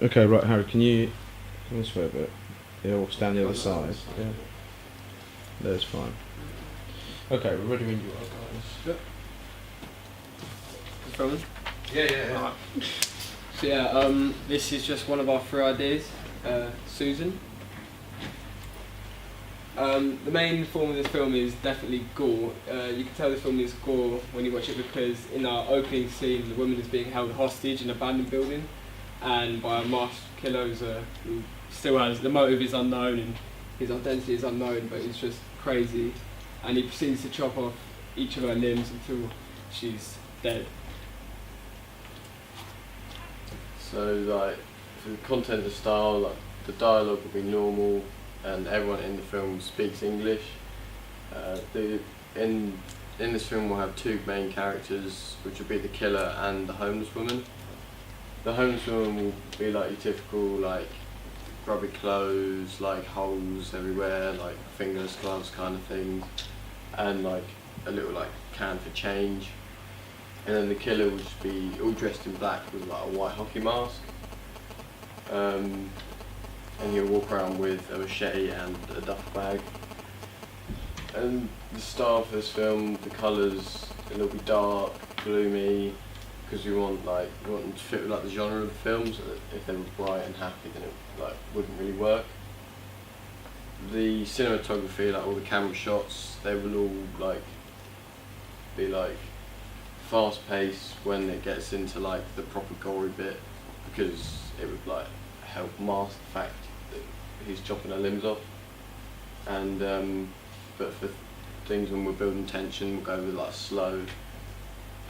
Okay, right, Harry, can you come this way a bit? Yeah, we'll stand the other side. Yeah, that's fine. Okay, we're ready when you are, guys. Yep. Filming? Yeah. So yeah, this is just one of our 3 ideas, Susan. The main form of this film is definitely gore. You can tell this film is gore when you watch it because in our opening scene, the woman is being held hostage in an abandoned building, and by a masked killer who still has, the motive is unknown and his identity is unknown, but he's just crazy, and he proceeds to chop off each of her limbs until she's dead. So like, for the content and style, like the dialogue will be normal, and everyone in the film speaks English. In this film we'll have 2 main characters, which will be the killer and the homeless woman. The homeless woman will be like your typical like grubby clothes, like holes everywhere, like fingers, gloves kind of things, and like a little like can for change. And then the killer will just be all dressed in black with like a white hockey mask. And he'll walk around with a machete and a duffel bag. And the style for this film, the colours, it'll be dark, gloomy, because we want them to fit with like the genre of the film, so that if they were bright and happy then it like wouldn't really work. The cinematography, like all the camera shots, they will all like be like fast paced when it gets into like the proper gory bit, because it would like help mask the fact that he's chopping her limbs off. And but for things when we're building tension, we'll go with like slow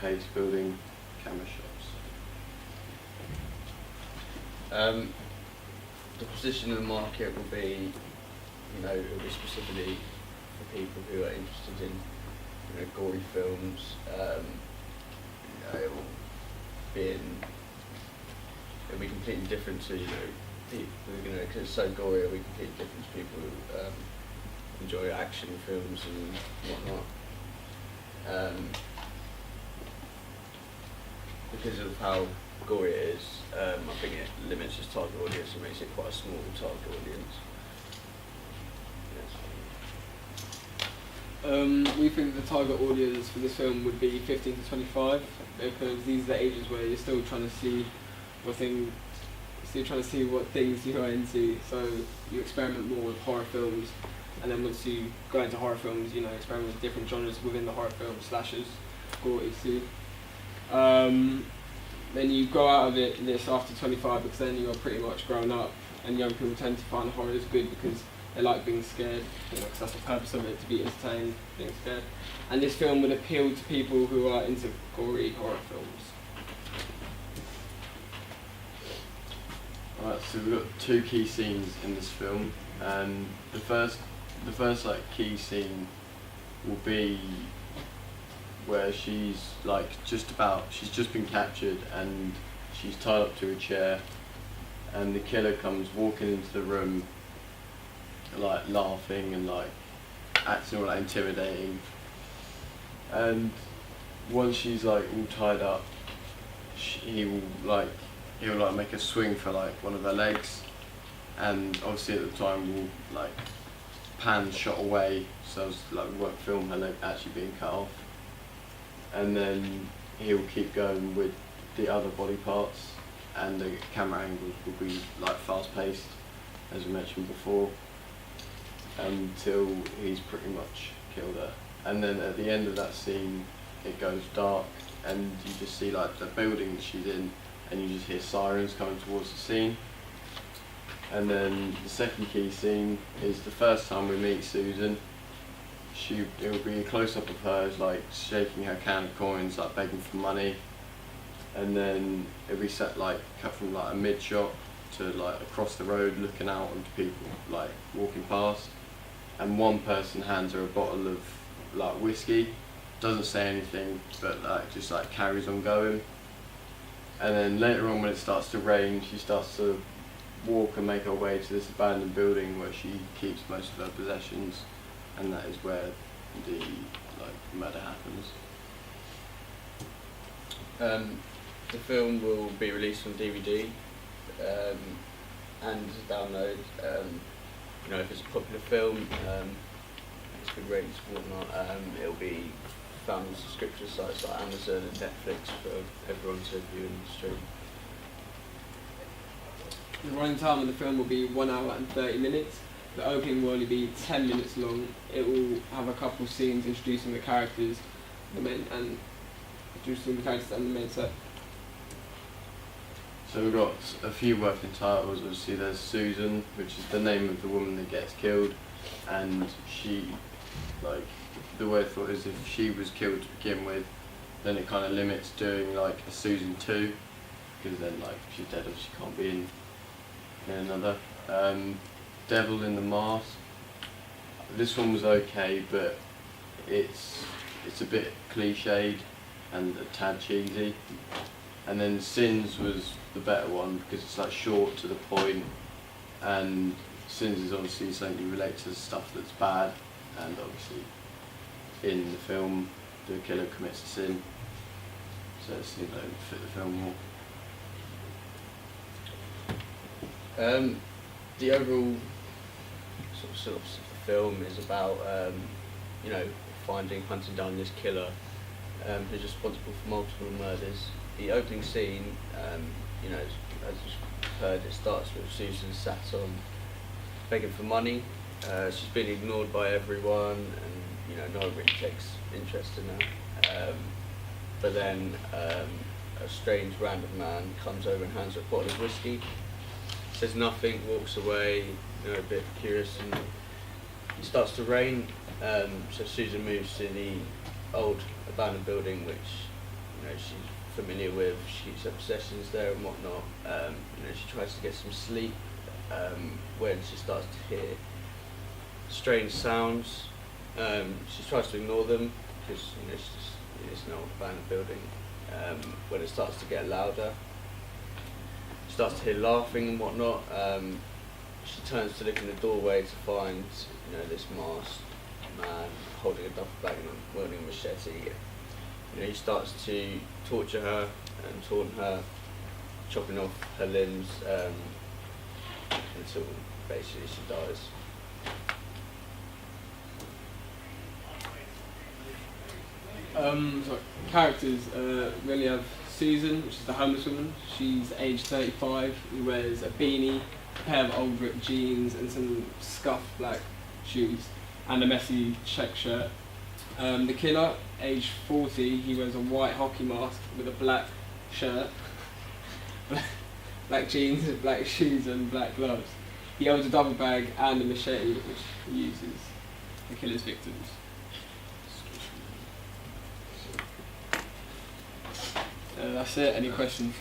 pace building camera shots. The position of the market will be, it'll be specifically for people who are interested in, gory films. It will be it'll be completely different to people because it's so gory. It'll be completely different to people who enjoy action films and whatnot. Because of how gory it is, I think it limits its target audience and makes it quite a small target audience. We think the target audience for this film would be 15 to 25, because these are the ages where you're still trying to see what things you are into. So you experiment more with horror films, and then once you go into horror films, experiment with different genres within the horror film, slashers, gore, etc. Then you go out of this after 25, because then you're pretty much grown up, and young people tend to find horror is good because they like being scared, because that's the purpose of it, to be entertained, being scared. And this film would appeal to people who are into gory horror films. Alright, so we've got 2 key scenes in this film, and the first like key scene will be where she's just been captured and she's tied up to a chair, and the killer comes walking into the room like laughing and like acting all like intimidating, and once she's like all tied up, he'll make a swing for like one of her legs, and obviously at the time we'll like pan shot away so as like we won't film her leg actually being cut off, and then he'll keep going with the other body parts, and the camera angles will be like fast paced as we mentioned before, until he's pretty much killed her. And then at the end of that scene it goes dark and you just see like the building she's in, and you just hear sirens coming towards the scene. And then the second key scene is the first time we meet Susan. It will be a close-up of her like shaking her can of coins, like begging for money, and then it'll be set like cut from like a mid shot to like across the road looking out onto people like walking past, and one person hands her a bottle of like whiskey, doesn't say anything but like just like carries on going. And then later on when it starts to rain, she starts to walk and make her way to this abandoned building where she keeps most of her possessions, and that is where the murder happens. The film will be released on DVD and download. You know, if it's a popular film, it's good ratings and whatnot, it'll be found on subscription sites like Amazon and Netflix for everyone to view and stream. The running time of the film will be 1 hour and 30 minutes. The opening will only be 10 minutes long. It will have a couple of scenes introducing the characters, the main set. So we've got a few working titles. Obviously, there's Susan, which is the name of the woman that gets killed, and she, like, the way I thought is if she was killed to begin with, then it kind of limits doing like a Susan 2, because then like if she's dead, she can't be in another. Devil in the Mask. This one was okay, but it's a bit cliched and a tad cheesy. And then Sins was the better one because it's like short to the point, and Sins is obviously something you relate to stuff that's bad, and obviously in the film the killer commits a sin, so it's, you know, fit the film more. The overall sort of film is about you know, hunting down this killer who's responsible for multiple murders. The opening scene, you know, as you've heard, it starts with Susan sat on begging for money. She's been ignored by everyone, and you know, no one really takes interest in her. But then a strange random man comes over and hands her a bottle of whiskey. Says nothing, walks away, you know, a bit curious, and it starts to rain. So Susan moves to the old abandoned building, which, you know, she's familiar with. She keeps her possessions there and whatnot. You know, she tries to get some sleep when she starts to hear strange sounds. She tries to ignore them because, you know, it's an old abandoned building. When it starts to get louder, she starts to hear laughing and whatnot. She turns to look in the doorway to find, you know, this masked man holding a duffel bag and wielding a machete. You know, he starts to torture her and taunt her, chopping off her limbs until basically she dies. So characters really have Susan, which is the homeless woman. She's aged 35. She wears a beanie, a pair of old ripped jeans, and some scuffed black shoes, and a messy check shirt. The killer, aged 40, he wears a white hockey mask with a black shirt, black jeans, black shoes, and black gloves. He owns a duffel bag and a machete, which he uses to kill his victims. That's it. Any questions?